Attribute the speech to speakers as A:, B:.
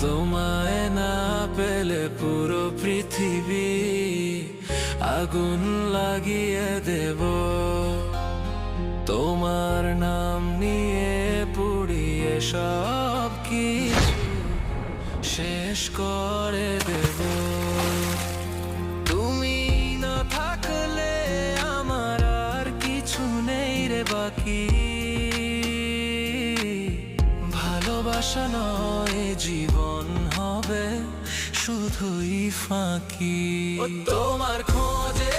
A: তোমায় না পেলে পুরো পৃথিবী আগুন লাগিয়ে দেব, তোমার নাম নিয়ে পুড়িয়ে সব কিছু শেষ করে দেব। তুমি না থাকলে আমার আর কিছু নেই রে বাকি, ভালোবাসা নয় জীবন হবে শুধুই ফাঁকি। তোমার খোঁজে